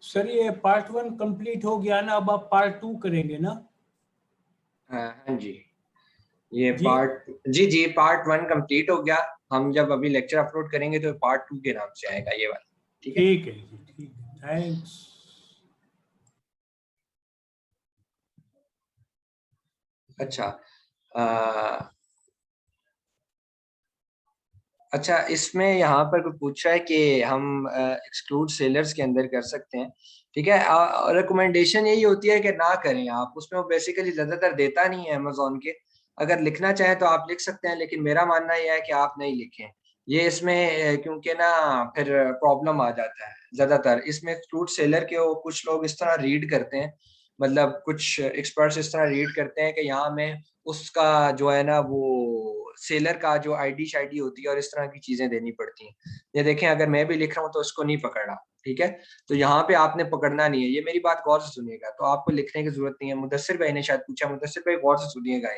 Sir ये part 1 complete हो गया ना, अब आप पार्ट 2 करेंगे ना? हाँ जी, ये जी जी पार्ट 1 कंप्लीट हो गया। हम जब अभी लेक्चर अपलोड करेंगे तो पार्ट 2 के नाम से आएगा ये वाला। ठीक है, ठीक है जी, ठीक है, थैंक्स। अच्छा। अच्छा, इसमें यहाँ पर कोई पूछ रहा है कि हम एक्सक्लूड सेलर्स के अंदर कर सकते हैं। ठीक है, रिकमेंडेशन यही होती है कि ना करें आप, उसमें वो बेसिकली ज्यादातर देता नहीं है अमेजोन के। अगर लिखना चाहें तो आप लिख सकते हैं, लेकिन मेरा मानना यह है कि आप नहीं लिखें ये इसमें, क्योंकि ना फिर प्रॉब्लम आ जाता है। ज्यादातर इसमें एक्सक्लूड सेलर के वो कुछ लोग इस तरह रीड करते हैं, मतलब कुछ एक्सपर्ट्स इस तरह रीड करते हैं कि यहाँ में उसका जो है ना वो सेलर का जो आईडी शाईडी होती है और इस तरह की चीजें देनी पड़ती हैं। ये देखें, अगर मैं भी लिख रहा हूँ तो उसको नहीं पकड़ रहा। ठीक है, तो यहाँ पे आपने पकड़ना नहीं है, ये मेरी बात गौर से सुनिएगा। तो आपको लिखने की जरूरत नहीं है। मुदस्सिर भाई ने शायद पूछा, मुदस्सिर भाई गौर से सुनिएगा।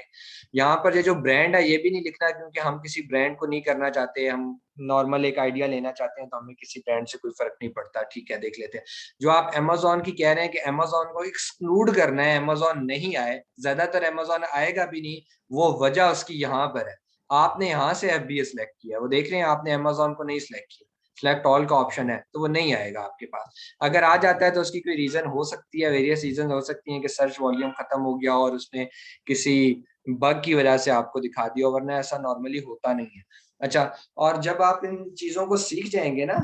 यहाँ पर ये जो ब्रांड है ये भी नहीं लिखना, क्योंकि हम किसी ब्रांड को नहीं करना चाहते। हम नॉर्मल एक आइडिया लेना चाहते हैं, तो हमें किसी ब्रांड से कोई फर्क नहीं पड़ता। ठीक है, देख लेते हैं। जो आप अमेजोन की कह रहे हैं कि अमेजोन को एक्सक्लूड करना है, अमेजोन नहीं आए, ज्यादातर अमेजोन आएगा भी नहीं। वो वजह उसकी यहाँ पर है, आपने यहाँ से FBA सिलेक्ट किया, वो देख रहे हैं आपने अमेजोन को नहीं सिलेक्ट किया। सिलेक्ट ऑल का ऑप्शन है तो वो नहीं आएगा आपके पास। अगर आ जाता है तो उसकी कोई रीजन हो सकती है, वेरियस रीजन हो सकती हैं कि सर्च वॉल्यूम खत्म हो गया और उसने किसी बग की वजह से आपको दिखा दिया, वरना ऐसा नॉर्मली होता नहीं है। अच्छा, और जब आप इन चीजों को सीख जाएंगे ना,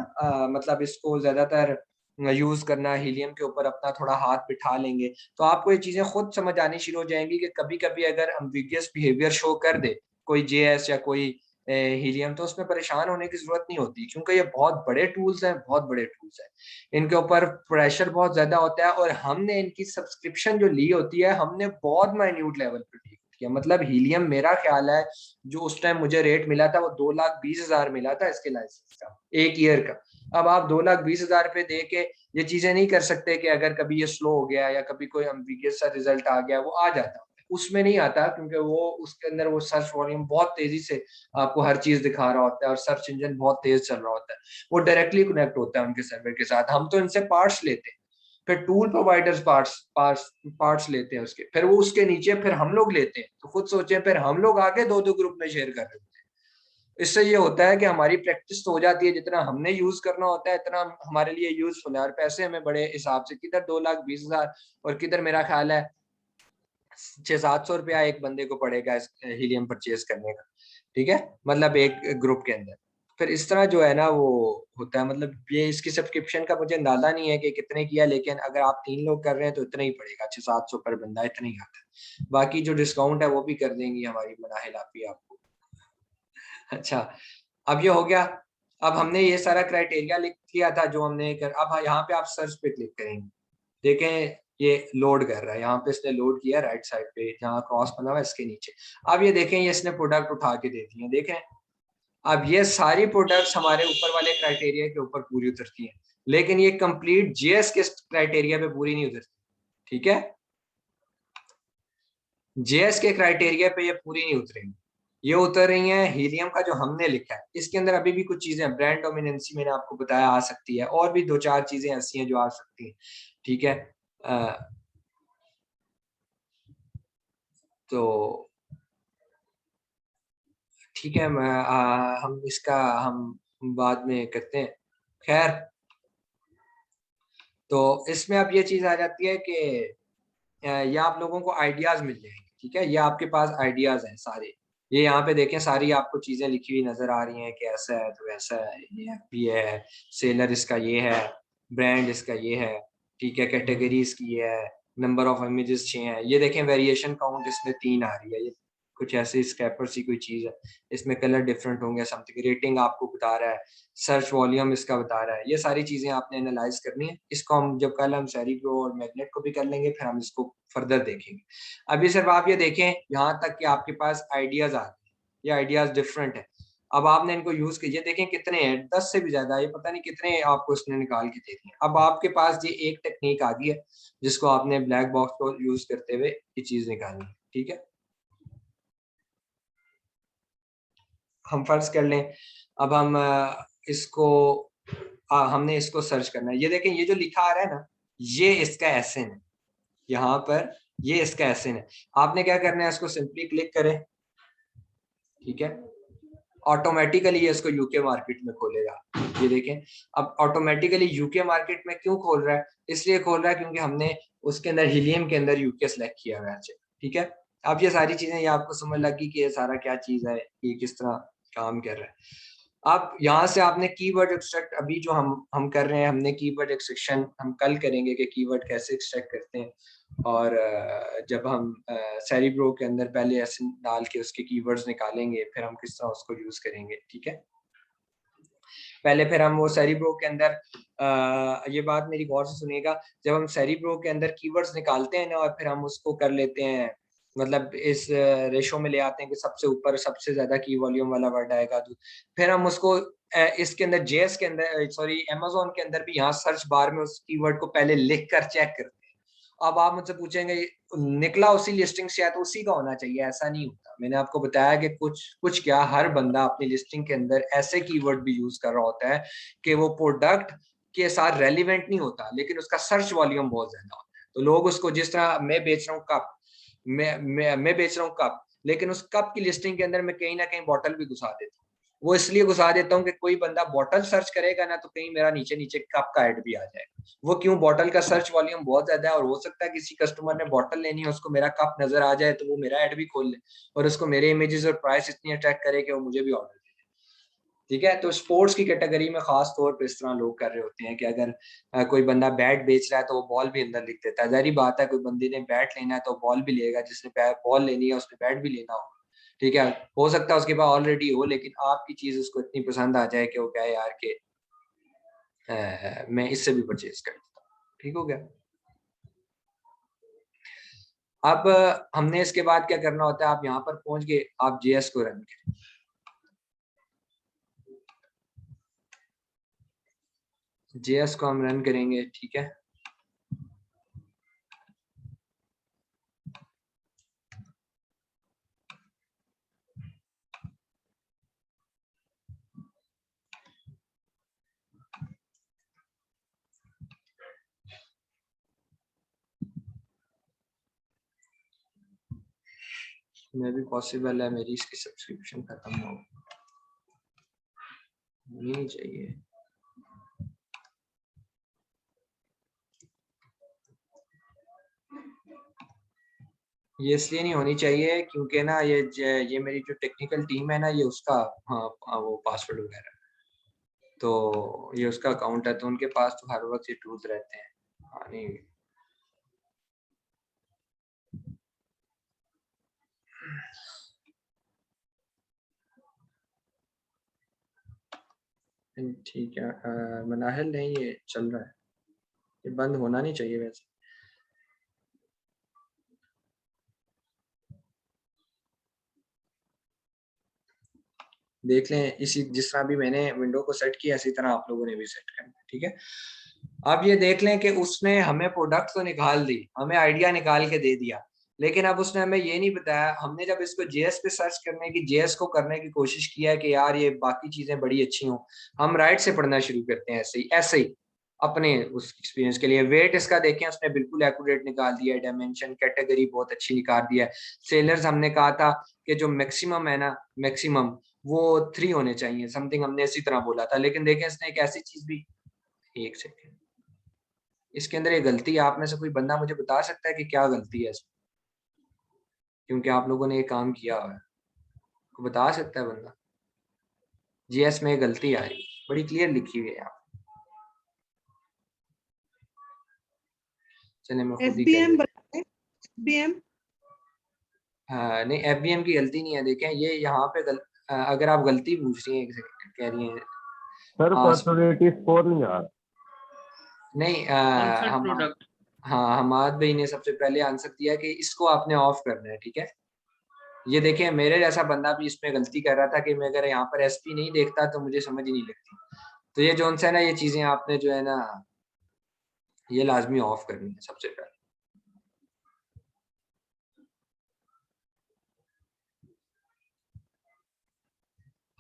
मतलब इसको ज्यादातर यूज करना, हीलियम के ऊपर अपना थोड़ा हाथ बिठा लेंगे, तो आपको ये चीजें खुद समझ आनी शुरू हो जाएंगी कि कभी कभी अगर एम्बिगियस बिहेवियर शो कर दे कोई JS या कोई हीलियम, तो उसमें परेशान होने की जरूरत नहीं होती, क्योंकि ये बहुत बड़े टूल्स हैं, बहुत बड़े टूल्स हैं। इनके ऊपर प्रेशर बहुत ज्यादा होता है, और हमने इनकी सब्सक्रिप्शन जो ली होती है हमने बहुत माइन्यूट लेवल पर ली होती है। मतलब हीलियम मेरा ख्याल है जो उस टाइम मुझे रेट मिला था वो 2,20,000 मिला था इसके लाइसेंस का, एक ईयर का। अब आप 2,20,000 पे दे के ये चीजें नहीं कर सकते कि अगर कभी ये स्लो हो गया या कभी कोई एम्बिगियस सा रिजल्ट आ गया, वो आ जाता, उसमें नहीं आता, क्योंकि वो उसके अंदर वो सर्च वॉल्यूम बहुत तेजी से आपको हर चीज दिखा रहा होता है और सर्च इंजन बहुत तेज चल रहा होता है। वो डायरेक्टली कनेक्ट होता है उनके सर्वर के साथ। हम तो इनसे पार्ट्स लेते हैं, फिर tool providers parts parts parts लेते हैं उसके, फिर वो उसके नीचे फिर हम लोग लेते हैं। तो खुद सोचें, फिर हम लोग आगे दो दो ग्रुप में शेयर कर रहे होते हैं। इससे ये होता है कि हमारी प्रैक्टिस तो हो जाती है, जितना हमने यूज करना होता है इतना हमारे लिए यूजफुल है, और पैसे हमें बड़े हिसाब से, किधर 2,20,000 और किधर मेरा ख्याल है 600-700 रुपया एक बंदे को पड़ेगा इस हीलियम परचेज करने का। ठीक है, मतलब एक ग्रुप के अंदर। फिर इस तरह जो है ना वो होता है। मतलब ये इसकी सब्सक्रिप्शन का मुझे अंदाजा नहीं है कि कितने किया, लेकिन अगर आप 3 लोग कर रहे हैं तो इतना ही पड़ेगा, 600-700 पर बंदा, इतना ही आता है। बाकी जो डिस्काउंट है वो भी कर देंगी हमारी मनाहिल आपी आपको। अच्छा, अब ये हो गया। अब हमने ये सारा क्राइटेरिया लिख लिया था जो हमने कर, अब यहाँ पे आप सर्च पे क्लिक करेंगे, देखें ये लोड कर रहा है। यहाँ पे इसने लोड किया राइट साइड पे, जहाँ क्रॉस बना हुआ है इसके नीचे। अब ये देखें, ये इसने प्रोडक्ट उठा के दे दिए, देखें। अब ये सारी प्रोडक्ट्स हमारे ऊपर वाले क्राइटेरिया के ऊपर पूरी उतरती हैं, लेकिन ये कंप्लीट JS के क्राइटेरिया पे पूरी नहीं उतरती। ठीक है, JS के क्राइटेरिया पे ये पूरी नहीं उतरेंगी, ये उतर रही हैं हीलियम का जो हमने लिखा है। इसके अंदर अभी भी कुछ चीजें, ब्रांड डोमिनेंसी मैंने आपको बताया आ सकती है, और भी 2-4 चीजें ऐसी हैं जो आ सकती हैं। ठीक है, तो ठीक है, हम इसका हम बाद में करते हैं। खैर, तो इसमें अब ये चीज आ जाती है कि ये आप लोगों को आइडियाज मिल जाएंगे। ठीक है, ये आपके पास आइडियाज हैं सारे। ये यहाँ पे देखें, सारी आपको चीजें लिखी हुई नजर आ रही हैं कि ऐसा है तो वैसा है, ये भी है, सेलर इसका ये है, ब्रांड इसका ये है। ठीक है, कैटेगरी इसकी ये है, नंबर ऑफ इमेजेस 6 हैं। ये देखें, वेरिएशन काउंट इसमें 3 आ रही है। ये कुछ ऐसे स्कैपर सी कोई चीज है, इसमें कलर डिफरेंट होंगे, समथिंग रेटिंग आपको बता रहा है, सर्च वॉल्यूम इसका बता रहा है। ये सारी चीजें आपने एनालाइज करनी है। इसको हम जब कल हम सैरी प्रो और मैग्नेट को भी कर लेंगे, फिर हम इसको फर्दर देखेंगे। अभी सिर्फ आप ये देखें यहाँ तक कि आपके पास आइडियाज आ रहे हैं, ये आइडियाज डिफरेंट है। अब आपने इनको यूज किया, देखें कितने हैं, 10 से भी ज्यादा, ये पता नहीं कितने आपको इसने निकाल के दे दिए। अब आपके पास ये एक टेक्निक आ गई है जिसको आपने ब्लैक बॉक्स को यूज करते हुए ये चीज निकालनी है। ठीक है, हम फर्ज कर लें, अब हम इसको हमने इसको सर्च करना है। ये देखें, ये जो लिखा आ रहा है ना, ये इसका एसएन है, यहाँ पर ये इसका एसएन है। आपने क्या करना है, इसको सिंपली क्लिक करें, ठीक है, ऑटोमेटिकली ये इसको यूके मार्केट में खोलेगा। ये देखें, अब ऑटोमेटिकली यूके मार्केट में क्यों खोल रहा है, इसलिए खोल रहा है क्योंकि हमने उसके अंदर हीलियम के अंदर यूके सेलेक्ट किया हुआ है। ठीक है, अब ये सारी चीजें ये आपको समझ लगी कि ये सारा क्या चीज है, ये किस तरह काम कर रहा है। अब यहाँ से आपने कीवर्ड एक्सट्रैक्ट, अभी जो हम कर रहे हैं, हमने कीवर्ड एक्सट्रैक्शन हम कल करेंगे कि कीवर्ड कैसे एक्सट्रैक्ट करते हैं। और जब हम सेरिब्रो के अंदर पहले ऐसे डाल के उसके कीवर्ड्स निकालेंगे, फिर हम किस तरह उसको यूज करेंगे। ठीक है, पहले फिर हम वो सेरिब्रो के अंदर ये बात मेरी गौर से सुनिएगा, जब हम सेरिब्रो के अंदर कीवर्ड्स निकालते हैं ना, और फिर हम उसको कर लेते हैं, मतलब इस रेशो में ले आते हैं कि सबसे ऊपर सबसे ज्यादा की वॉल्यूम वाला वर्ड आएगा, तो फिर हम उसको इसके अंदर जेएस के अंदर, सॉरी अमेज़न के अंदर भी यहाँ सर्च बार में उस कीवर्ड को पहले लिख कर चेक करते हैं। अब आप मुझसे पूछेंगे निकला उसी लिस्टिंग से, तो उसी का होना चाहिए, ऐसा नहीं होता। मैंने आपको बताया कि कुछ क्या, हर बंदा अपनी लिस्टिंग के अंदर ऐसे कीवर्ड भी यूज कर रहा होता है कि वो प्रोडक्ट के साथ रेलिवेंट नहीं होता, लेकिन उसका सर्च वॉल्यूम बहुत ज्यादा होता है। तो लोग उसको, जिस तरह मैं बेच रहा हूँ कप, मैं बेच रहा हूँ कप, लेकिन उस कप की लिस्टिंग के अंदर मैं कहीं ना कहीं बॉटल भी घुसा देता हूँ। वो इसलिए घुसा देता हूँ कि कोई बंदा बॉटल सर्च करेगा ना, तो कहीं मेरा नीचे नीचे कप का ऐड भी आ जाएगा। वो क्यों, बॉटल का सर्च वॉल्यूम बहुत ज्यादा है, और हो सकता है किसी कस्टमर ने बॉटल लेनी है, उसको मेरा कप नजर आ जाए, तो वो मेरा ऐड भी खोल ले, और उसको मेरे इमेजेस और प्राइस इतनी अट्रैक्ट करे कि वो मुझे भी ऑर्डर दे। ठीक है, तो स्पोर्ट्स की कैटेगरी में खास तौर पर इस तरह लोग कर रहे होते हैं कि अगर कोई बंदा बैट बेच रहा है तो वो बॉल भी अंदर लिख देता है। जारी बात है, कोई बंदे ने बैट लेना है तो बॉल भी लेगा, जिसने बॉल लेनी है उसने बैट भी लेना होगा। ठीक है, हो सकता है उसके पास ऑलरेडी हो, लेकिन आपकी चीज उसको इतनी पसंद आ जाए कि वो कहे यार के मैं इससे भी परचेज कर देता हूँ। ठीक हो गया। अब हमने इसके बाद क्या करना होता है, आप यहाँ पर पहुंच गए, आप जेएस को रन करें। जेएस को हम रन करेंगे। ठीक है, मैं भी पॉसिबल है मेरी इसकी सब्सक्रिप्शन खत्म हो, नहीं चाहिए। ये इसलिए नहीं होनी चाहिए क्योंकि ना ये मेरी जो टेक्निकल टीम है ना, ये उसका, हाँ वो पासवर्ड वगैरह, तो ये उसका अकाउंट है, तो उनके पास तो हर वक्त ये टूल्स रहते हैं। हाँ नहीं, ठीक है, मनाहिल नहीं, ये चल रहा है, ये बंद होना नहीं चाहिए वैसे। देख लें, इसी जिस तरह भी मैंने विंडो को सेट किया, इसी तरह आप लोगों ने भी सेट करना है। ठीक है, अब ये देख लें कि उसने हमें प्रोडक्ट तो निकाल दी, हमें आइडिया निकाल के दे दिया, लेकिन अब उसने हमें ये नहीं बताया, हमने जब इसको जेएस पे सर्च करने की, जेएस को करने की कोशिश किया है कि यार ये बाकी चीजें बड़ी अच्छी हों, हम राइट से पढ़ना शुरू करते हैं, ऐसे ही अपने उस एक्सपीरियंस के लिए। वेट इसका देखें, उसने बिल्कुल एक्यूरेट निकाल दिया है, डायमेंशन कैटेगरी बहुत अच्छी निकाल दिया है। सेलर्स हमने कहा था कि जो मैक्सिमम है ना, मैक्सिमम वो 3 होने चाहिए समथिंग, हमने इसी तरह बोला था, लेकिन देखें इसने एक ऐसी चीज भी, एक सेकेंड, इसके अंदर ये गलती है। आप में से कोई बंदा मुझे बता सकता है कि क्या गलती है इसमें, क्योंकि आप लोगों ने ये काम किया हुआ है, को बता सकता है बंदा? जीएस में गलती आ रही है, बड़ी क्लियर लिखी हुई है यहाँ। चलिए मैं खुद ही कर FBM देता बताएं, FBM हूँ। हाँ नहीं, एफबीएम की गलती नहीं है, देखें ये यहाँ पे अगर आप गलती पूछ रही हैं, एक सेकंड कह रही हैं, सर हाँ पर्सनैलिटी स्कोर नहीं आ रहा। नहीं, अनसेट हम, प्रोडक्ट। हाँ हमाद भाई ने सबसे पहले आंसर दिया कि इसको आपने ऑफ करना है। ठीक है, ये देखिए मेरे जैसा बंदा भी इसमें गलती कर रहा था कि मैं अगर यहाँ पर एसपी नहीं देखता तो मुझे समझ ही नहीं लगती। तो ये जोन सा है ना, ये चीजें आपने जो है ना, ये लाजमी ऑफ करनी है सबसे पहले।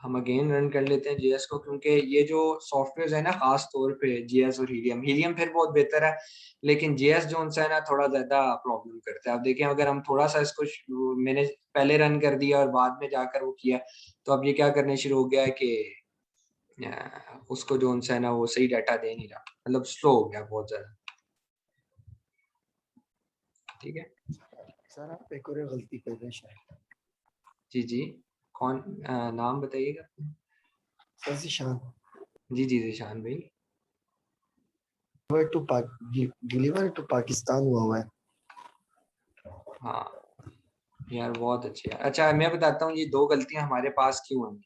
हम अगेन रन कर लेते हैं जेएस को, क्योंकि ये जो सॉफ्टवेयर है ना, खास तौर पे जेएस और हीलियम फिर बहुत बेहतर है, लेकिन जेएस जो है ना थोड़ा ज्यादा प्रॉब्लम करता है। अब देखें, अगर हम थोड़ा सा इसको मैंने पहले रन कर दिया और बाद में जाकर वो किया, तो अब ये क्या करने शुरू हो गया है कि उसको जो है ना वो सही डाटा दे नहीं रहा, मतलब स्लो हो गया बहुत ज्यादा। ठीक है सर आप एक और गलती कर रहे हैं शायद। जी जी, कौन नाम बताइएगा? सर जिशान जी जी जिशान भाई। डिलीवर टू पाकिस्तान हुआ है। हाँ यार बहुत अच्छे यार। अच्छा मैं बताता हूँ ये दो गलतियां हमारे पास क्यों आई,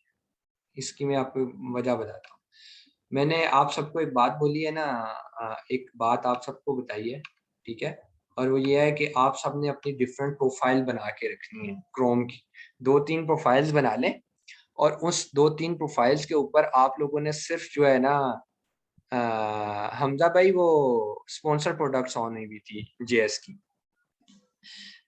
इसकी मैं आपको वजह बताता हूँ। मैंने आप सबको एक बात बोली है ना, एक बात आप सबको बताई है, ठीक है, और वो ये है कि आप सबने अपनी डिफरेंट प्रोफाइल बना के रखनी है क्रोम की। 2-3 प्रोफाइल्स बना लें, और उस 2-3 प्रोफाइल्स के ऊपर आप लोगों ने सिर्फ जो है ना हमजा भाई वो स्पॉन्सर प्रोडक्ट्स ऑन हुई भी थी जेएस की।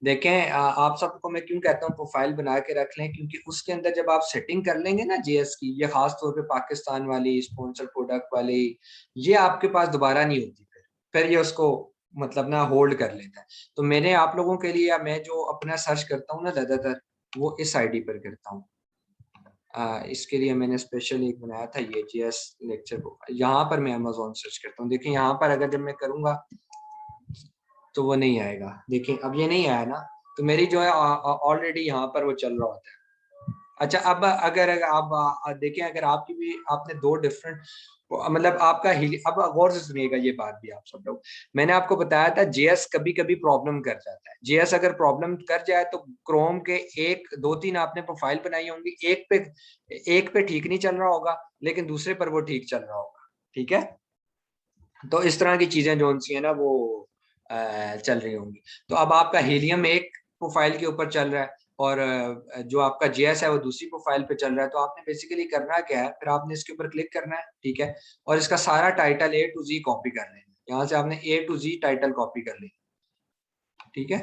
देखें आप सबको मैं क्यों कहता हूँ प्रोफाइल बना के रख लें, क्योंकि उसके अंदर जब आप सेटिंग कर लेंगे ना जेएस की, ये खास तौर पे पाकिस्तान वाली स्पॉन्सर प्रोडक्ट वाली, ये आपके पास दोबारा नहीं होती, फिर ये उसको मतलब ना होल्ड कर लेता है। तो मैंने आप लोगों के लिए, या मैं जो अपना सर्च करता हूँ ना ज्यादातर, वो इस आईडी पर करता हूँ। इसके लिए मैंने स्पेशल एक बनाया था ये जेएस लेक्चर को, यहाँ पर मैं अमेज़न सर्च करता हूँ। देखिए यहाँ पर अगर जब मैं करूँगा तो वो नहीं आएगा। देखिए अब ये नहीं आया ना, तो मेरी जो है ऑलरेडी यहाँ पर वो चल रहा होता है। अच्छा अब अगर आप देखें, अगर आपकी भी आपने दो डिफरेंट मतलब आपका अब गौर से सुनिएगा ये बात भी आप सब लोग, मैंने आपको बताया था जेएस कभी कभी प्रॉब्लम कर जाता है। जेएस अगर प्रॉब्लम कर जाए तो क्रोम के 1-2-3 आपने प्रोफाइल बनाई होंगी, एक पे ठीक नहीं चल रहा होगा, लेकिन दूसरे पर वो ठीक चल रहा होगा। ठीक है, तो इस तरह की चीजें जो सी है ना वो चल रही होंगी। तो अब आपका हीलियम एक प्रोफाइल के ऊपर चल रहा है, और जो आपका जेएस है वो दूसरी प्रोफाइल पे चल रहा है। तो आपने बेसिकली करना क्या है, फिर आपने इसके ऊपर क्लिक करना है, ठीक है, और इसका सारा title A to Z copy कर लेना। यहाँ से आपने A to Z title copy कर लेना, ठीक है।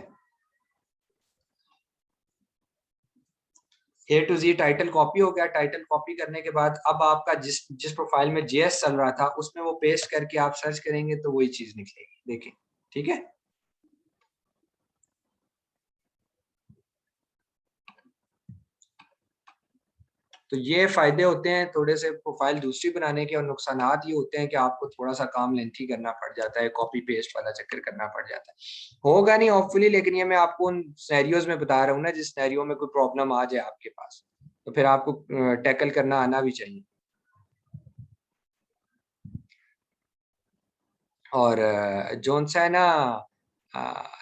A to Z title copy हो गया। टाइटल कॉपी करने के बाद अब आपका जिस प्रोफाइल में जेएस चल रहा था उसमें वो पेस्ट करके आप सर्च करेंगे तो वही चीज निकलेगी, देखिए, ठीक है। तो ये फायदे होते हैं थोड़े से प्रोफाइल दूसरी बनाने के, और नुकसानात ये होते हैं कि आपको थोड़ा सा काम लेंथी करना पड़ जाता है, कॉपी पेस्ट वाला चक्कर करना पड़ जाता है। होगा नहीं होपफुली, लेकिन ये मैं आपको उन सिनेरियोज में बता रहा हूँ ना, जिस सिनेरियो में कोई प्रॉब्लम आ जाए आपके पास, तो फिर आपको टैकल करना आना भी चाहिए। और जोन सा है ना,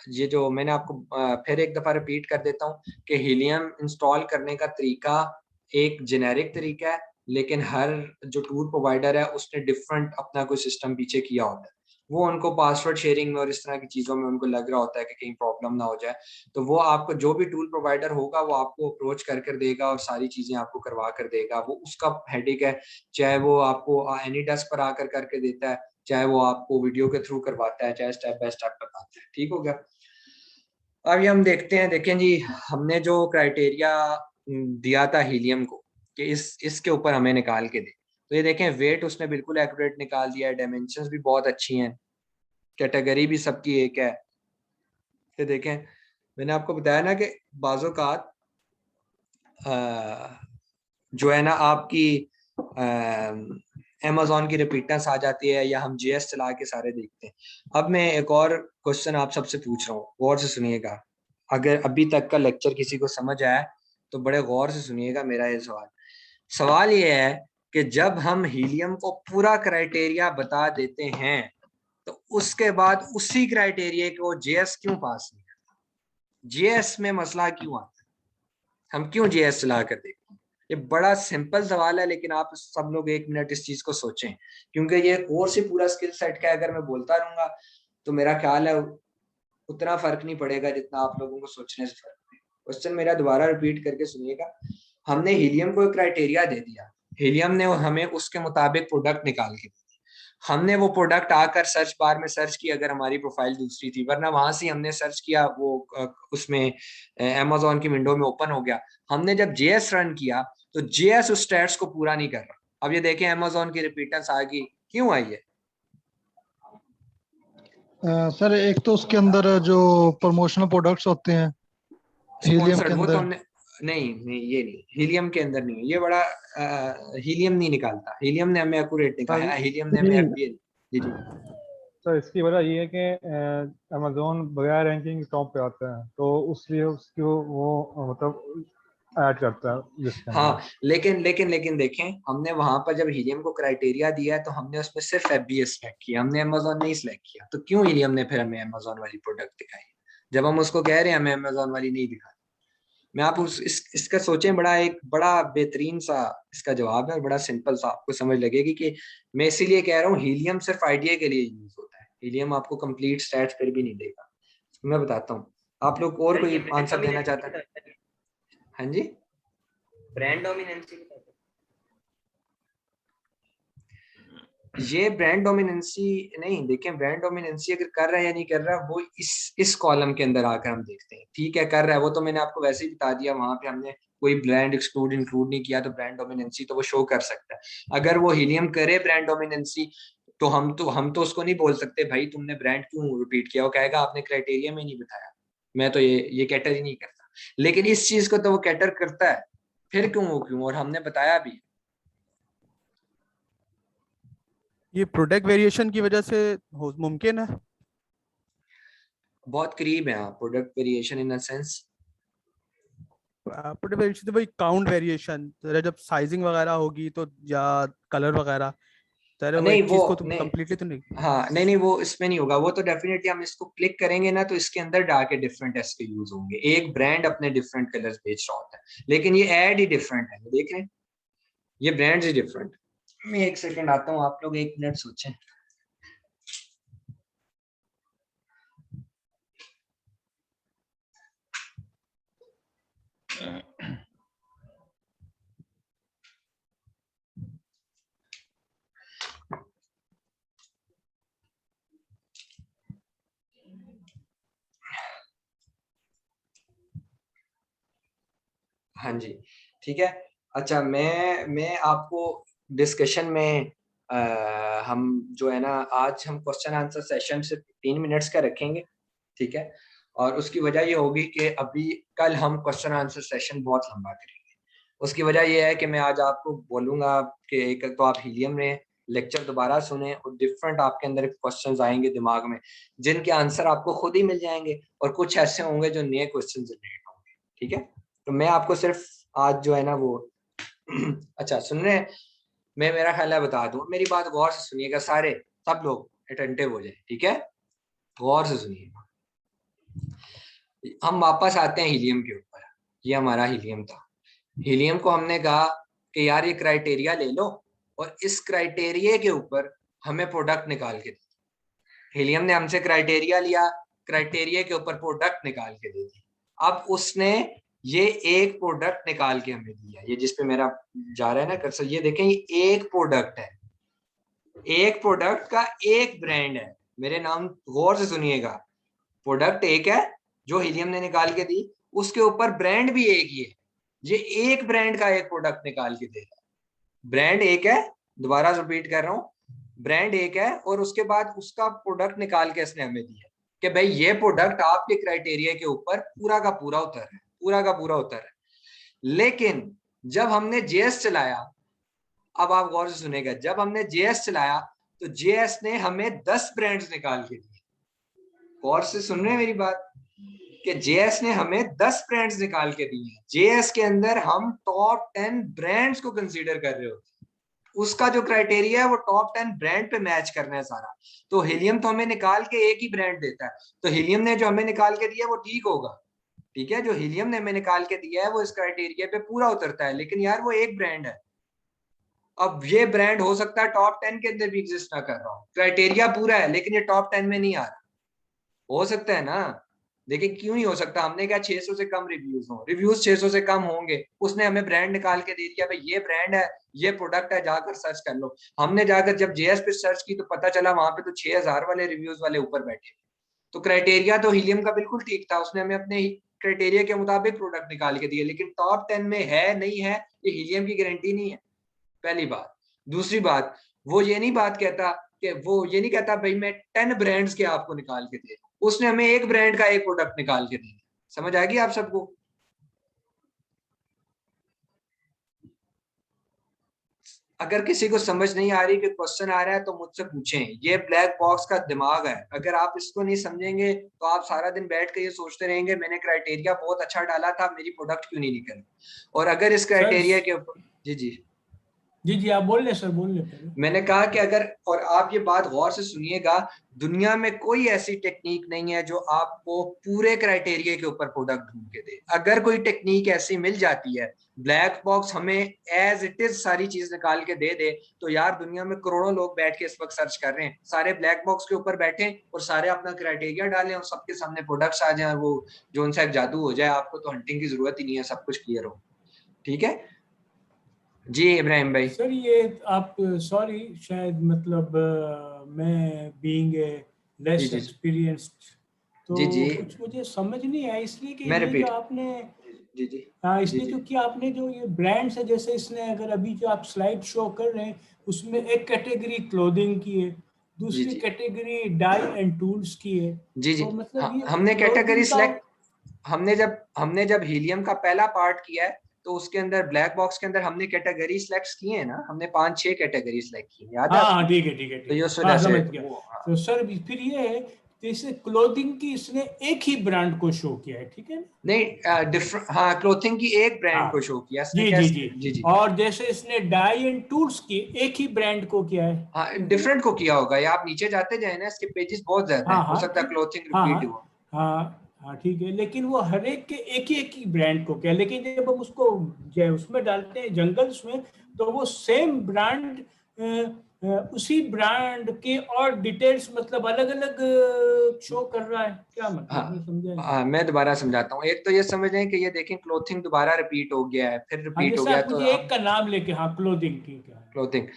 ये जो मैंने आपको फिर एक दफा रिपीट कर देता हूँ कि हीलियम इंस्टॉल करने का तरीका एक जेनेरिक तरीका है, लेकिन हर जो टूल प्रोवाइडर है उसने डिफरेंट अपना कोई सिस्टम पीछे किया होता है। वो उनको पासवर्ड शेयरिंग में और इस तरह की चीज़ों में उनको लग रहा होता है कि कहीं प्रॉब्लम ना हो जाए, तो वो आपको जो भी टूल प्रोवाइडर होगा वो आपको अप्रोच कर देगा और सारी चीज़ें आपको करवा कर देगा। वो उसका हेडेक है, चाहे वो आपको एनी डेस्क पर आकर करके देता है, चाहे वो आपको वीडियो के थ्रू करवाता है, चाहे स्टेप बाय स्टेप बताता है। ठीक हो गया। अभी हम देखते हैं, देखें जी, हमने जो क्राइटेरिया दिया था हीलियम को कि इसके ऊपर हमें निकाल के दे, तो ये देखें वेट उसने बिल्कुल एक्यूरेट निकाल दिया है, डायमेंशंस भी बहुत अच्छी हैं, कैटेगरी भी सबकी एक है। ये देखें, मैंने आपको बताया ना कि बाज़ोकात जो है ना आपकी अमेज़न की रिपीटेंस आ जाती है, या हम जेएस चला के सारे देखते हैं। अब मैं एक और क्वेश्चन आप सबसे पूछ रहा हूँ, गौर से सुनिएगा। अगर अभी तक का लेक्चर किसी को समझ आया तो बड़े गौर से सुनिएगा मेरा ये सवाल ये है कि जब हम हीलियम को पूरा क्राइटेरिया बता देते हैं तो उसके बाद उसी क्राइटेरिया को जेएस क्यों पास नहीं करता? जेएस में मसला क्यों आता है? हम क्यों जेएस चला कर देखते हैं? ये बड़ा सिंपल सवाल है, लेकिन आप सब लोग 1 मिनट इस चीज को सोचें, क्योंकि ये कोर्स ही पूरा स्किल सेट का अगर मैं बोलता रहूंगा तो मेरा ख्याल है उतना फर्क नहीं पड़ेगा जितना आप लोगों को सोचने से फर्क पड़ेगा। क्वेश्चन मेरा दोबारा रिपीट करके सुनिएगा। हमने हीलियम को क्राइटेरिया दे दिया, हीलियम ने हमें उसके मुताबिक प्रोडक्ट निकाल के, हमने वो प्रोडक्ट आकर सर्च बार में सर्च किया अगर हमारी प्रोफाइल दूसरी थी, वरना वहां से हमने सर्च किया वो उसमें अमेज़न की विंडो में ओपन हो गया। हमने जब जेएस रन किया तो जेएस उस स्टैट्स को पूरा नहीं कर रहा। अब ये देखें अमेजोन की रिपीटेंस आ गई, क्यों आई है? सर एक तो उसके अंदर जो प्रमोशनल प्रोडक्ट्स होते हैं हीलियम स्पॉन्सर्ड के वो तो अंदर। हमने नहीं नहीं, ये नहीं, हीलियम के अंदर नहीं है ये, बड़ा हीलियम नहीं निकालता, हीलियम ने हमें एक्यूरेट निकाला है, हीलियम ने हमें एफबीए। जी जी। सर इसकी वजह ये है कि अमेजोन बगैर रैंकिंग टॉप पे आता है, तो उसलिए उसको वो मतलब ऐड करता है जिसके अंदर। हाँ लेकिन देखें, हमने वहां पर जब हीलियम को क्राइटेरिया दिया है तो हमने उसमें सिर्फ एफबीए सिलेक्ट किया, हमने अमेजोन नहीं सिलेक्ट किया। तो क्यों हीलियम ने फिर हमें अमेजोन वाली प्रोडक्ट दिखाई, जब हम उसको कह रहे हैं हमें अमेजोन वाली नहीं दिखा? मैं आप इसका सोचें, बड़ा एक बड़ा बेहतरीन सा इसका जवाब है और बड़ा सिंपल सा, आपको समझ लगेगी कि मैं इसीलिए कह रहा हूँ हीलियम सिर्फ आइडिया के लिए यूज होता है, हीलियम आपको कंप्लीट स्टैट्स फिर भी नहीं देगा। मैं बताता हूँ, आप लोग और कोई आंसर देना चाहता है? हाँ जी, ब्रांड डोमिनेंसी ये ब्रांड डोमिनेंसी नहीं, देखें ब्रांड डोमिनेंसी अगर कर रहा है या नहीं कर रहा, वो इस कॉलम के अंदर आकर हम देखते हैं। ठीक है कर रहा है वो तो मैंने आपको वैसे ही बता दिया, वहां पे हमने कोई ब्रांड एक्सक्लूड इंक्लूड नहीं किया, तो ब्रांड डोमिनेंसी तो वो शो कर सकता है। अगर वो हीलियम करे ब्रांड डोमिनेंसी, तो हम तो उसको नहीं बोल सकते भाई तुमने ब्रांड क्यों रिपीट किया, वो कहेगा आपने क्राइटेरिया में नहीं बताया, मैं तो ये कैटर ही नहीं करता। लेकिन इस चीज को तो वो कैटर करता है, फिर क्यों, और हमने बताया भी। ये प्रोडक्ट वेरिएशन की वजह से मुमकिन है। बहुत करीब है आप, product variation in a sense. Product variation तो वही काउंट वेरिएशन, जब साइजिंग वगैरह होगी तो, या कलर वगैरह, तो वो नहीं एक वो चीज को तुम नहीं, कंप्लीटली तो नहीं। हाँ नहीं वो इसमें नहीं होगा, वो तो डेफिनेटली हम इसको क्लिक करेंगे ना तो इसके अंदर जाके डिफरेंट एसकेयूज होंगे, एक ब्रांड अपने डिफरेंट कलर्स बेच रहा होता है, लेकिन ये एड ही डिफरेंट है, देख रहे हैं ये ब्रांड्स ही डिफरेंट। मैं एक सेकंड आता हूँ, आप लोग 1 मिनट सोचें। हाँ जी ठीक है। अच्छा मैं आपको डिस्कशन में हम जो है ना, आज हम क्वेश्चन आंसर सेशन सिर्फ 3 मिनट्स का रखेंगे, ठीक है। और उसकी वजह ये होगी कि अभी कल हम क्वेश्चन आंसर सेशन बहुत लंबा करेंगे। उसकी वजह यह है कि मैं आज आपको बोलूंगा कि एक तो आप हीलियम में लेक्चर दोबारा सुने और डिफरेंट आपके अंदर क्वेश्चंस आएंगे दिमाग में, जिनके आंसर आपको खुद ही मिल जाएंगे, और कुछ ऐसे होंगे जो नए क्वेश्चन जनरेट होंगे, ठीक है। तो मैं आपको सिर्फ आज जो है ना वो अच्छा सुन रहे हैं, मैं मेरा ख्याल है बता दूं, मेरी बात गौर से सुनिएगा सारे, सब लोग अटेंटिव हो जाए, ठीक है, गौर से सुनिएगा। हम वापस आते हैं हीलियम के ऊपर, ये हमारा हीलियम था। हीलियम को हमने कहा कि यार ये क्राइटेरिया ले लो और इस क्राइटेरिया के ऊपर हमें प्रोडक्ट निकाल के दे। हीलियम ने हमसे क्राइटेरिया लिया, क्राइटेरिया के ऊपर प्रोडक्ट निकाल के दे दी। अब उसने ये एक प्रोडक्ट निकाल के हमें दिया, ये जिस पे मेरा जा रहा है ना कर्सर, ये देखें ये एक प्रोडक्ट है, एक प्रोडक्ट का एक ब्रांड है। मेरे नाम गौर से सुनिएगा, प्रोडक्ट एक है जो हीलियम ने निकाल के दी, उसके ऊपर ब्रांड भी एक ही है, ये एक ब्रांड का एक प्रोडक्ट निकाल के दे रहा है। ब्रांड एक है, दोबारा रिपीट कर रहा हूँ, ब्रांड एक है और उसके बाद उसका प्रोडक्ट निकाल के इसने हमें दिया कि भाई ये प्रोडक्ट आपके क्राइटेरिया के ऊपर पूरा का पूरा उतर है, पूरा का पूरा उतर है। लेकिन जब हमने जेएस चलाया, अब आप गौर से सुनेगा, जब हमने जेएस चलाया तो जेएस ने हमें 10 ब्रांड्स निकाल के दिए। गौर से सुन रहे हैं मेरी बात, कि जेएस ने हमें 10 ब्रांड्स निकाल के दिए हैं। जेएस के अंदर हम टॉप 10 ब्रांड्स को कंसीडर कर रहे होते हैं, उसका जो क्राइटेरिया है वो टॉप 10 ब्रांड पे मैच करना है सारा। तो हीलियम तो हमें निकाल के एक ही ब्रांड देता है, तो हीलियम ने जो हमें निकाल के दिया वो ठीक होगा, ठीक है, जो हीलियम ने हमें निकाल के दिया है वो इस क्राइटेरिया पे पूरा उतरता है, लेकिन यार वो एक ब्रांड है। अब ये ब्रांड हो सकता है टॉप 10 के अंदर भी एग्जिस्ट ना कर रहा हो, क्राइटेरिया पूरा है लेकिन ये टॉप 10 में नहीं आ रहा, हो सकता है ना। देखिए क्यों नहीं हो सकता, हमने क्या 600 से कम रिव्यूज हो, रिव्यूज 600 से कम होंगे, उसने हमें ब्रांड निकाल के दे दिया भाई ये ब्रांड है, ये प्रोडक्ट है, जाकर सर्च कर लो। हमने जाकर जब जेएस पे सर्च की तो पता चला वहां पे तो 6000 वाले रिव्यूज वाले ऊपर बैठे। तो क्राइटेरिया तो हीलियम का बिल्कुल ठीक था, उसने हमें अपने क्राइटेरिया के मुताबिक प्रोडक्ट निकाल के दिए, लेकिन टॉप 10 में है नहीं है ये हीलियम की गारंटी नहीं है, पहली बात। दूसरी बात, वो ये नहीं बात कहता कि वो ये नहीं कहता भाई मैं 10 ब्रांड्स के आपको निकाल के दे रहा हूं, उसने हमें एक ब्रांड का एक प्रोडक्ट निकाल के दिया। समझ आएगी आप सबको? अगर किसी को समझ नहीं आ रही कि क्वेश्चन आ रहा है तो मुझसे पूछें। ये ब्लैक बॉक्स का दिमाग है, अगर आप इसको नहीं समझेंगे तो आप सारा दिन बैठ के ये सोचते रहेंगे मैंने क्राइटेरिया बहुत अच्छा डाला था, मेरी प्रोडक्ट क्यों नहीं निकली। और अगर इस क्राइटेरिया के ऊपर जी जी आप बोल ले सर, बोल ले पहले। मैंने कहा कि अगर, और आप ये बात गौर से सुनिएगा, दुनिया में कोई ऐसी टेक्निक नहीं है जो आपको पूरे क्राइटेरिया के ऊपर प्रोडक्ट ढूंढ के दे। अगर कोई टेक्निक ऐसी मिल जाती है, ब्लैक बॉक्स हमें एज इट इज सारी चीज निकाल के दे दे, तो यार दुनिया में करोड़ों लोग बैठ के इस वक्त सर्च कर रहे हैं, सारे ब्लैक बॉक्स के ऊपर बैठे और सारे अपना क्राइटेरिया डालें और सबके सामने प्रोडक्ट्स आ जाए, वो जोन सा एक जादू हो जाए, आपको तो हंटिंग की जरूरत ही नहीं है, सब कुछ क्लियर हो। ठीक है जी इब्राहिम भाई। सर ये आप सॉरी शायद मतलब मैं बीइंग ए लेस जी। एक्सपीरियंस्ड तो जी। कुछ मुझे समझ नहीं आया, इसलिए कि मैं ये रिपीट जो आपने जी हाँ इसलिए जी। क्योंकि आपने जो ये ब्रांड्स है, जैसे इसने अगर अभी जो आप स्लाइड शो कर रहे हैं उसमें एक कैटेगरी क्लोथिंग की है, दूसरी जी। कैटेगरी डाई एंड टूल्स की है। जी तो मतलब ये हमने कैटेगरी clothing का सिलेक्ट, हमने जब हीलियम का पहला पार्ट किया है तो उसके अंदर ब्लैक बॉक्स के अंदर हमने कैटेगरी सिलेक्ट किए हैं ना, हमने 5-6 कैटेगरी सिलेक्ट की, याद है हाँ आपको? ठीक है ठीक है तो ठीक ये है, हाँ वजह से समझ गया। हाँ। तो सर फिर ये है, जैसे क्लोथिंग की इसने एक ही ब्रांड को शो किया है, ठीक है ना? नहीं डिफरेंट, हाँ क्लोथिंग की एक ब्रांड हाँ को शो किया इसने, जी जी जी जी। और जैसे इसने डाई एंड टूल्स की एक ही ब्रांड को किया है, हाँ ठीक है ना? डिफरेंट को किया होगा, या आप नीचे जाते जाए ना, इसके पेजेस बहुत ज्यादा हाँ हैं, हो हाँ सकता है ठीक, क्लोथिंग हाँ रिपीट हाँ हुआ। हाँ हाँ ठीक है, लेकिन वो हर एक के एक ही ब्रांड को क्या, लेकिन जब हम उसको उसमें डालते हैं जंगल्स में, तो वो सेम ब्रांड उसी ब्रांड के और डिटेल्स मतलब अलग अलग शो कर रहा है, क्या मतलब मैं समझा नहीं। मैं दोबारा समझाता हूँ। एक तो ये समझ लें कि ये देखें क्लोथिंग दोबारा रिपीट हो गया है, फिर हाँ रिपीट हो जैसे गया, आप तो मुझे हम एक का नाम लेके, हाँ क्लोथिंग ठीक है। क्लोथिंग,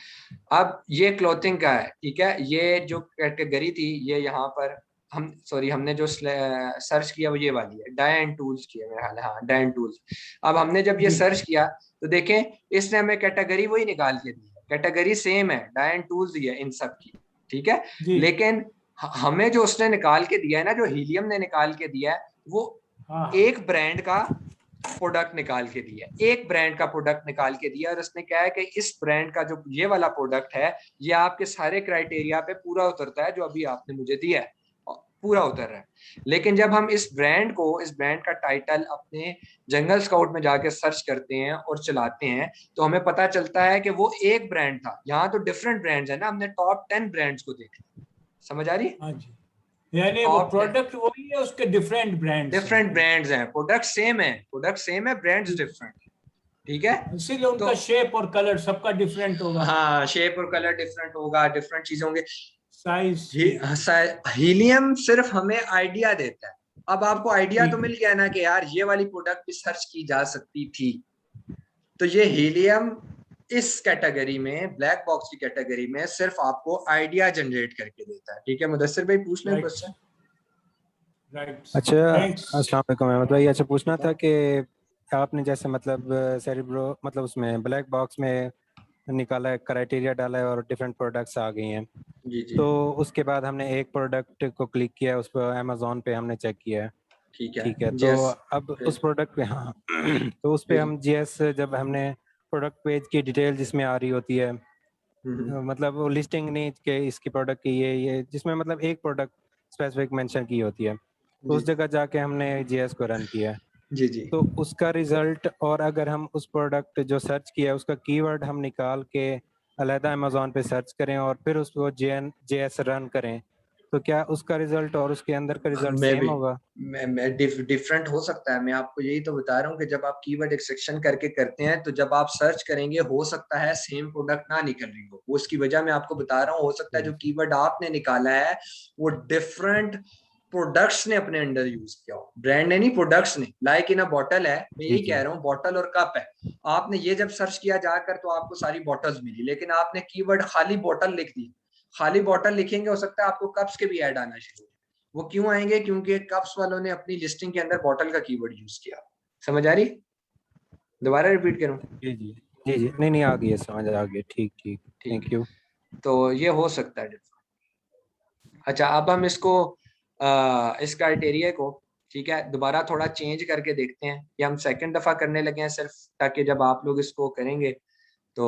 अब ये क्लोथिंग का है, ठीक है। ये जो कैटेगरी थी ये यहाँ पर हम सॉरी हमने जो सर्च किया वो ये वाली है, डाई एंड टूल्स की है मेरा ख्याल है, हाँ डाई एंड टूल्स। अब हमने जब ये जी सर्च किया तो देखें इसने हमें कैटेगरी वही निकाल के दी है, कैटेगरी सेम है, डाई एंड टूल्स ही है इन सब की, ठीक है। जी लेकिन हमें जो उसने निकाल के दिया है ना, जो हीलियम ने निकाल के दिया है, वो हाँ एक ब्रांड का प्रोडक्ट निकाल के दिया, एक ब्रांड का प्रोडक्ट निकाल के दिया, और उसने क्या है कि इस ब्रांड का जो ये वाला प्रोडक्ट है ये आपके सारे क्राइटेरिया पे पूरा उतरता है, जो अभी आपने मुझे दिया है पूरा उतर रहा है। लेकिन जब हम इस ब्रांड का टाइटल अपने जंगल स्काउट में जाके सर्च करते हैं और चलाते हैं तो हमें पता चलता है कि वो एक ब्रांड था। यहाँ तो डिफरेंट ब्रांड्स है ना, हमने टॉप 10 ब्रांड्स को देखा, समझ आ रही? हाँ जी, यानी वो टॉप प्रोडक्ट वही है, उसके डिफरेंट ब्रांड्स हैं, डिफरेंट ब्रांड्स हैं, प्रोडक्ट सेम है, ब्रांड्स डिफरेंट, ठीक है। इसीलिए उनका तो शेप और कलर सबका डिफरेंट होगा, हाँ शेप और कलर डिफरेंट होगा, डिफरेंट चीजें होंगे। साइज। हीलियम सिर्फ हमें आइडिया देता है। अब आपको आइडिया तो ठीक मिल गया ना कि यार ये वाली प्रोडक्ट भी सर्च की जा सकती थी, तो ये हीलियम इस कैटेगरी में, ब्लैक बॉक्स की कैटेगरी में, सिर्फ आपको आइडिया जनरेट करके देता है, ठीक है। मुदस्सिर भाई पूछ लें क्वेश्चन। राइट, अच्छा थैंक्स। अस्सलाम वालेकुम अहमद भाई। अच्छा पूछना था कि आपने जैसे मतलब सेरिब्रो मतलब उसमें ब्लैक बॉक्स में निकाला है, क्राइटेरिया डाला है और डिफरेंट प्रोडक्ट्स आ गई हैं, जी तो उसके बाद हमने एक प्रोडक्ट को क्लिक किया, उस पर अमेजोन पे हमने चेक किया है, ठीक है। तो यस अब उस प्रोडक्ट पे हाँ तो उस पे हम जीएस जब हमने प्रोडक्ट पेज की डिटेल जिसमें आ रही होती है, मतलब वो लिस्टिंग नहीं कि इसकी प्रोडक्ट की ये जिसमें मतलब एक प्रोडक्ट स्पेसिफिक मेंशन की होती है, तो उस जगह जाके हमने जीएस को रन किया, जी तो उसका रिजल्ट, और अगर हम उस प्रोडक्ट जो सर्च किया उसका कीवर्ड हम निकाल के अलहदा अमेजोन पे सर्च करें और फिर उसको जेएस रन करें, तो क्या उसका रिजल्ट और उसके अंदर का रिजल्ट मैं भी सेम होगा? मैं डिफरेंट हो सकता है। मैं आपको यही तो बता रहा हूँ कि जब आप कीवर्ड एक्सट्रैक्शन करके करते हैं तो जब आप सर्च करेंगे हो सकता है सेम प्रोडक्ट ना निकल रही हो, वो उसकी वजह मैं आपको बता रहा हूँ। हो सकता है जो कीवर्ड आपने निकाला है वो डिफरेंट प्रोडक्ट्स ने अपने अंडर यूज किया हो, ब्रांड ने नहीं, प्रोडक्ट्स ने। लाइक इन अ बॉटल है, मैं यही कह रहा हूँ, बॉटल और कप है, आपने ये जब सर्च किया जाकर तो आपको सारी बॉटल्स मिली, लेकिन आपने कीवर्ड खाली बॉटल लिख दी, खाली बॉटल लिखेंगे हो सकता है आपको कप्स के भी ऐड आना शुरू, वो क्यों आएंगे? क्योंकि कप्स वालों ने अपनी लिस्टिंग के अंदर बॉटल का कीवर्ड यूज किया। समझ आ रही? दोबारा रिपीट करूं? जी जी जी जी, नहीं नहीं, आ गई है समझ, आ गई, ठीक ठीक, थैंक यू। तो ये हो सकता है। अच्छा, अब हम इसको इस क्राइटेरिया को, ठीक है, दोबारा थोड़ा चेंज करके देखते हैं। ये हम सेकंड दफा करने लगे हैं सिर्फ ताकि जब आप लोग इसको करेंगे तो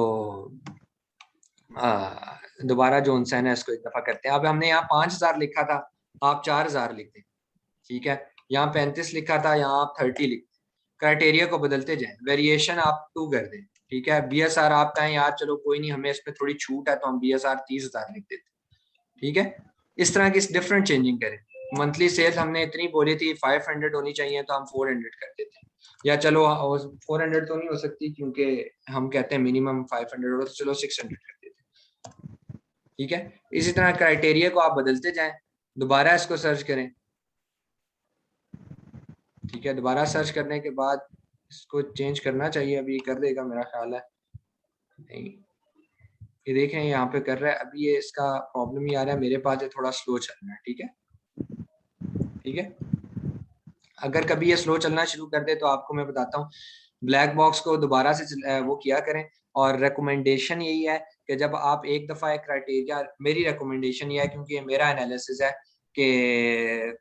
दोबारा जो है ना इसको एक दफा करते हैं। अब हमने यहाँ 5000 लिखा था, आप 4000 लिख दें, ठीक है। यहाँ 35 लिखा था, यहाँ आप 30 लिख दें। क्राइटेरिया को बदलते जाएं, वेरिएशन आप 2 कर दें, ठीक है। BSR आप कहें यार चलो कोई नहीं, हमें इसमें थोड़ी छूट है तो हम BSR 30,000 लिख देते, ठीक है। इस तरह की डिफरेंट चेंजिंग करें। मंथली सेल्स हमने इतनी बोली थी 500 होनी चाहिए तो हम 400 कर देते हैं, या चलो 400 तो नहीं हो सकती क्योंकि हम कहते हैं मिनिमम 500 हो, तो चलो 600 कर देते हैं, ठीक है। इसी तरह क्राइटेरिया को आप बदलते जाएं। दोबारा इसको सर्च करें, ठीक है। दोबारा सर्च करने के बाद इसको चेंज करना चाहिए, अभी कर देगा मेरा ख्याल है। नहीं, ये देखें यहाँ पे कर रहा है, अभी ये इसका प्रॉब्लम ही आ रहा है, मेरे पास ये थोड़ा स्लो चल रहा है, ठीक है, ठीक है। अगर कभी ये स्लो चलना शुरू कर दे तो आपको मैं बताता हूँ, ब्लैक बॉक्स को दोबारा से वो किया करें। और रिकमेंडेशन यही है कि जब आप एक दफ़ा एक क्राइटेरिया, मेरी रिकमेंडेशन ये है क्योंकि ये मेरा एनालिसिस है कि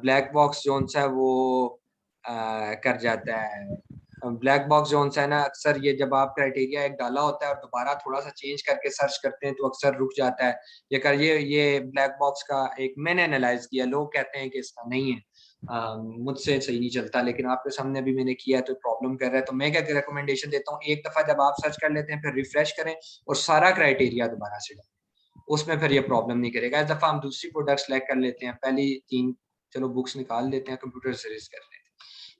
ब्लैक बॉक्स जो है वो कर जाता है। ब्लैक बॉक्स जो है ना, अक्सर ये जब आप क्राइटेरिया एक डाला होता है और दोबारा थोड़ा सा चेंज करके सर्च करते हैं तो अक्सर रुक जाता है। ये ब्लैक बॉक्स का एक मैंने एनालाइज किया, लोग कहते हैं कि इसका नहीं है, मुझसे सही नहीं चलता, लेकिन आपके सामने अभी मैंने किया है तो प्रॉब्लम कर रहा है। तो मैं क्या रिकमेंडेशन देता हूँ, एक दफा जब आप सर्च कर लेते हैं फिर रिफ्रेश करें और सारा क्राइटेरिया दोबारा से डालें, उसमें फिर ये प्रॉब्लम नहीं करेगा। इस दफा हम दूसरी प्रोडक्ट सेलेक्ट कर लेते हैं, पहली 3 चलो बुक्स निकाल लेते हैं, कंप्यूटर सीरीज कर लेते हैं।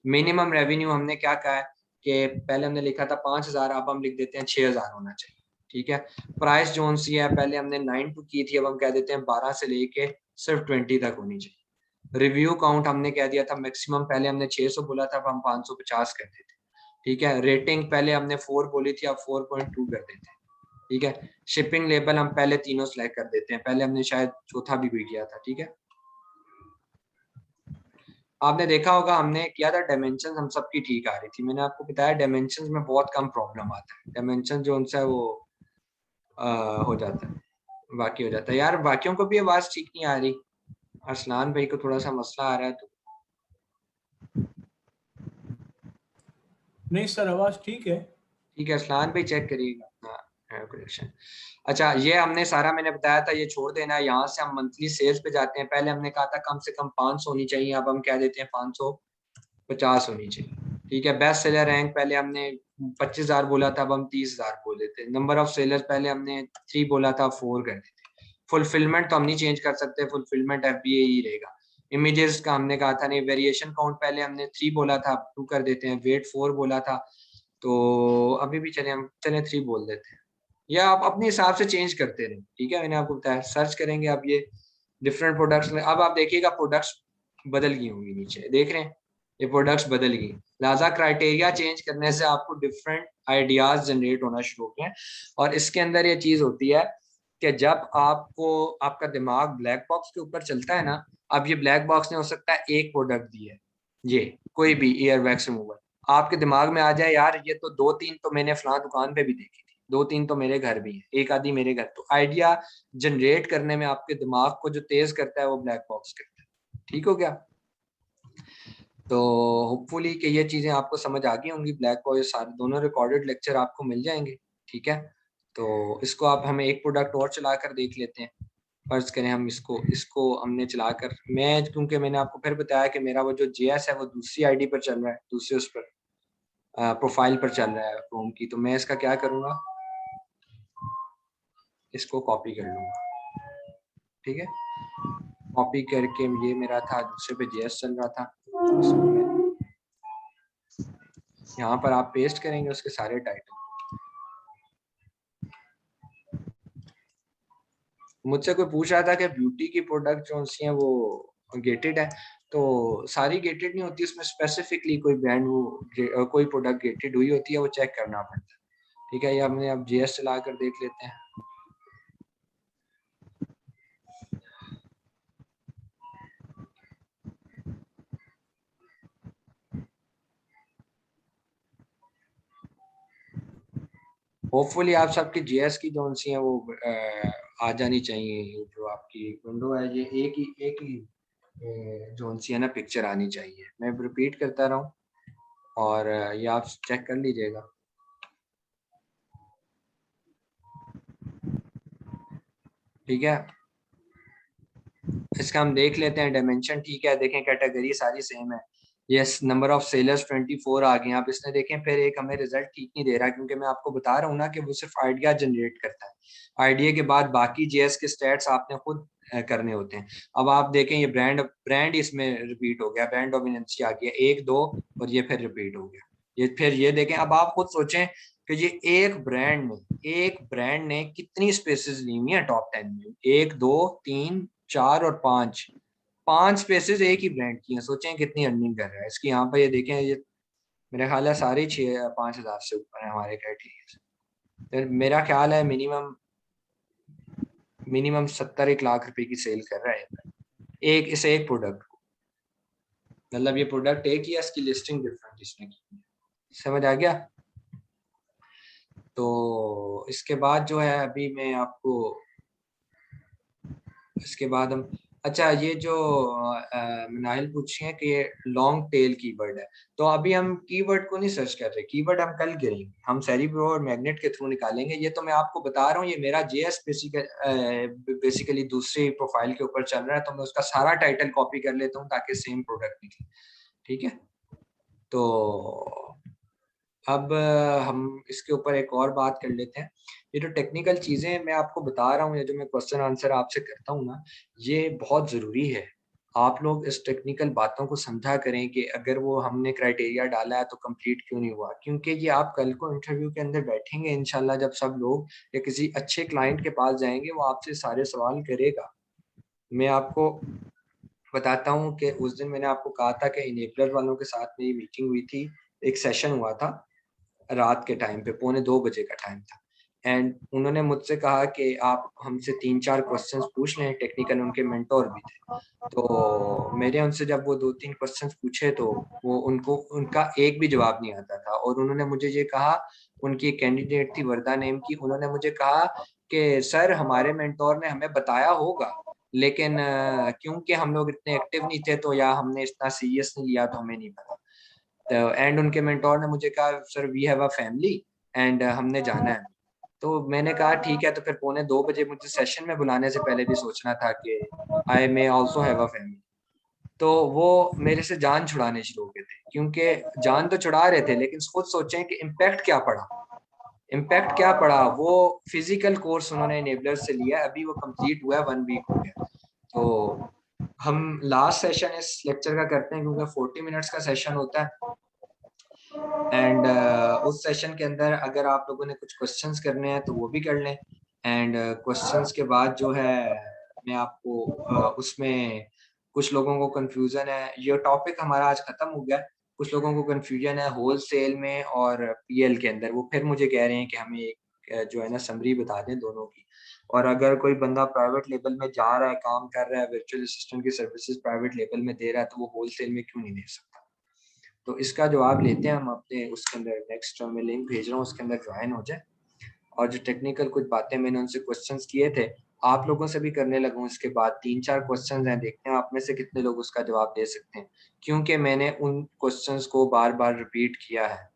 मिनिमम रेवेन्यू हमने क्या कहा है कि पहले हमने लिखा था 5000, अब हम लिख देते हैं 6000 होना चाहिए, ठीक है। प्राइस जोन सी है, पहले हमने 9 to की थी, अब हम कह देते हैं 12 से लेके सिर्फ 20 तक होनी चाहिए। रिव्यू काउंट हमने कह दिया था मैक्सिमम, पहले हमने 600 बोला था, अब हम 550 कर देते, ठीक है। रेटिंग पहले हमने 4 बोली थी, अब 4.2 कर देते हैं, ठीक है। शिपिंग लेबल हम पहले तीनों सेलेक्ट कर देते हैं, पहले हमने शायद चौथा भी कोई किया था, ठीक है। आपने देखा होगा हमने किया था डायमेंशन, हम सबकी ठीक आ रही थी। मैंने आपको बताया डायमेंशन में बहुत कम प्रॉब्लम आता है, डायमेंशन जो उनसे वो हो जाता है, बाकी हो जाता है। यार बाकियों को भी आवाज ठीक नहीं आ रही, अरसलान भाई को थोड़ा सा मसला आ रहा है तो। नहीं सर, आवाज ठीक है। ठीक है, अरसलान भाई चेक करिएगा। हाँ, कनेक्शन। अच्छा, ये हमने सारा मैंने बताया था, ये छोड़ देना है। यहाँ से हम मंथली सेल्स पे जाते हैं। पहले हमने कहा था कम से कम 500 होनी चाहिए, अब हम क्या देते हैं 550 होनी चाहिए, ठीक है। बेस्ट सेलर रैंक पहले हमने 25,000 बोला था, अब हम 30,000 बोल देते हैं। नंबर ऑफ सेलर्स पहले हमने 3 बोला था, 4 कर देते। फुलफिलमेंट तो हम नहीं चेंज कर सकते, फुलफिलमेंट FBA ही रहेगा। इमेजेस का हमने कहा था नहीं, वेरिएशन काउंट पहले हमने 3 बोला था, 2 कर देते हैं। वेट 4 बोला था, तो अभी भी हम 3 बोल देते हैं, या आप अपने हिसाब से चेंज करते रहे, ठीक है। मैंने आपको बताया सर्च करेंगे अब ये डिफरेंट प्रोडक्ट्स में। अब आप देखिएगा प्रोडक्ट्स बदल गई होंगी, नीचे देख रहे हैं ये प्रोडक्ट्स बदल गई। लिहाजा क्राइटेरिया चेंज करने से आपको डिफरेंट आइडियाज जनरेट होना शुरू होते हैं। और इसके अंदर ये चीज होती है कि जब आपको आपका दिमाग ब्लैक बॉक्स के ऊपर चलता है ना, अब ये ब्लैक बॉक्स ने हो सकता है एक प्रोडक्ट दी है, ये कोई भी ईयर वैक्स रिमूवर, आपके दिमाग में आ जाए यार ये तो 2-3 तो मैंने फलां दुकान पे भी देखी थी, 2-3 तो मेरे घर भी है, एक आधी मेरे घर। तो आइडिया जनरेट करने में आपके दिमाग को जो तेज करता है वो ब्लैक बॉक्स करता है, ठीक हो गया। तो होपफुली कि ये चीजें आपको समझ आ गई होंगी। ब्लैक बॉक्स सारे दोनों रिकॉर्डेड लेक्चर आपको मिल जाएंगे, ठीक है। तो इसको आप हमें एक प्रोडक्ट और चला कर देख लेते हैं। फर्ज करें हम इसको हमने चलाकर, मैं क्योंकि मैंने आपको फिर बताया कि मेरा वो जो JS है वो दूसरी ID पर चल रहा है, दूसरे उस पर प्रोफाइल पर चल रहा है क्रोम की। तो मैं इसका क्या करूँगा, इसको कॉपी कर लूँगा, ठीक है। कॉपी करके ये मेरा था, दूसरे पे JS चल रहा था, यहाँ पर आप पेस्ट करेंगे उसके सारे टाइटल। मुझसे कोई पूछ रहा था कि ब्यूटी की प्रोडक्ट जो सी हैं वो गेटेड है, तो सारी गेटेड नहीं होती, उसमें स्पेसिफिकली कोई ब्रांड वो कोई प्रोडक्ट गेटेड हुई होती है, वो चेक करना पड़ता है, ठीक है। ये हमने अब JS चला कर देख लेते हैं। होपफुली आप सबकी जीएस की जो सी हैं वो आ जानी चाहिए। जो आपकी विंडो है ये एक ही जो सी है ना पिक्चर आनी चाहिए। मैं रिपीट करता रहा हूँ और ये आप चेक कर लीजिएगा। ठीक है, इसका हम देख लेते हैं डायमेंशन। ठीक है, देखें कैटेगरी सारी सेम है। यस, नंबर ऑफ सेलर्स 24 आ गए। आप इसने देखें, फिर एक हमें रिजल्ट ठीक नहीं दे रहा क्योंकि मैं आपको बता रहा हूँ ना कि वो सिर्फ आइडिया जनरेट करता है। आइडिया के बाद बाकी जीएस के स्टैट्स आपने खुद करने होते हैं। अब आप देखें ये ब्रांड इसमें रिपीट हो गया, ब्रांड डोमिनेंसी आ गया 1 2 और ये फिर रिपीट हो गया। ये फिर ये देखें, अब आप खुद सोचें कि ये एक ब्रांड ने कितनी स्पेसेस ली हुई है टॉप 10 में। 1 2 3 4 और 5 स्पेसेस एक ही ब्रांड की हैं। सोचें कितनी अर्निंग कर रहा है इसकी। यहाँ पर ये देखें, ये मेरा ख्याल है सारे 5,000 से ऊपर है हमारे क्राइटेरिया से। तो मेरा ख्याल है मिनिमम 70-1 लाख रुपए की सेल कर रहा है एक प्रोडक्ट को। मतलब ये प्रोडक्ट एक ही है, इसकी लिस्टिंग डिफरेंट इसने की है। समझ आ गया? तो इसके बाद जो है अभी मैं आपको इसके बाद हम अच्छा ये जो मनाइल पूछी है कि ये लॉन्ग टेल कीवर्ड है, तो अभी हम कीवर्ड को नहीं सर्च कर रहे। कीवर्ड हम कल करेंगे, हम सेरिब्रो और मैग्नेट के थ्रू निकालेंगे। ये तो मैं आपको बता रहा हूँ, ये मेरा जेएस बेसिकली दूसरी प्रोफाइल के ऊपर चल रहा है, तो मैं उसका सारा टाइटल कॉपी कर लेता हूँ ताकि सेम प्रोडक्ट निकले। ठीक है, तो अब हम इसके ऊपर एक और बात कर लेते हैं। ये जो टेक्निकल चीज़ें मैं आपको बता रहा हूँ, या जो मैं क्वेश्चन आंसर आपसे करता हूँ ना, ये बहुत ज़रूरी है। आप लोग इस टेक्निकल बातों को समझा करें कि अगर वो हमने क्राइटेरिया डाला है तो कंप्लीट क्यों नहीं हुआ। क्योंकि ये आप कल को इंटरव्यू के अंदर बैठेंगे इंशाल्लाह, जब सब लोग या किसी अच्छे क्लाइंट के पास जाएंगे, वो आपसे सारे सवाल करेगा। मैं आपको बताता हूँ कि उस दिन मैंने आपको कहा था कि इनेबलर वालों के साथ मेरी मीटिंग हुई थी, एक सेशन हुआ था रात के टाइम पे, 1:45 बजे का टाइम था। एंड उन्होंने मुझसे कहा कि आप हमसे 3-4 क्वेश्चंस पूछ लें। टेक्निकल उनके मेंटोर भी थे, तो मेरे उनसे जब वो 2-3 क्वेश्चंस पूछे तो वो उनका एक भी जवाब नहीं आता था। और उन्होंने मुझे ये कहा, उनकी एक कैंडिडेट थी वर्दा नेम की, उन्होंने मुझे कहा कि सर हमारे मेंटोर ने हमें बताया होगा, लेकिन क्योंकि हम लोग इतने एक्टिव नहीं थे तो या हमने इतना सीरियस नहीं लिया तो हमें नहीं पता। एंड उनके मेंटोर ने मुझे कहा sir we have a family and हमने जाना है। तो मैंने कहा ठीक है, तो फिर 1:45 बजे मुझे सेशन में बुलाने से पहले भी सोचना था कि I may also have a family. तो वो मेरे से जान छुड़ाने शुरू हो गए थे, क्योंकि जान तो छुड़ा रहे थे लेकिन खुद सोचें कि इम्पैक्ट क्या पड़ा। वो फिजिकल कोर्स उन्होंने इनेबलर से लिया, अभी वो कंप्लीट हुआ है, 1 वीक हो गया। तो हम लास्ट सेशन इस लेक्चर का करते हैं क्योंकि 40 मिनट्स का सेशन होता है। एंड उस सेशन के अंदर अगर आप लोगों ने कुछ क्वेश्चंस करने हैं तो वो भी कर लें। एंड क्वेश्चंस के बाद जो है मैं आपको उसमें कुछ लोगों को कंफ्यूजन है, ये टॉपिक हमारा आज खत्म हो गया। कुछ लोगों को कंफ्यूजन है होल सेल में और पीएल के अंदर, वो फिर मुझे कह रहे हैं कि हमें एक जो है ना समरी बता दें दोनों की। और अगर कोई बंदा प्राइवेट लेवल में जा रहा है, काम कर रहा है, वर्चुअल असिस्टेंट की सर्विसेज प्राइवेट लेवल में दे रहा है, तो वो होल सेल में क्यों नहीं दे सकता। तो इसका जवाब लेते हैं हम अपने उसके अंदर। नेक्स्ट मैं लिंक भेज रहा हूँ, उसके अंदर ज्वाइन हो जाए। और जो टेक्निकल कुछ बातें मैंने उनसे क्वेश्चंस किए थे, आप लोगों से भी करने लगा हूँ। इसके बाद 3-4 क्वेश्चंस हैं, देखते हैं आप में से कितने लोग उसका जवाब दे सकते हैं, क्योंकि मैंने उन क्वेश्चंस को बार बार रिपीट किया है।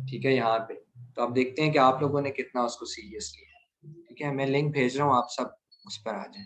ठीक है, यहाँ पे तो आप देखते हैं कि आप लोगों ने कितना उसको सीरियस लिया है। ठीक है, मैं लिंक भेज रहा हूँ, आप सब उस पर आ जाएं।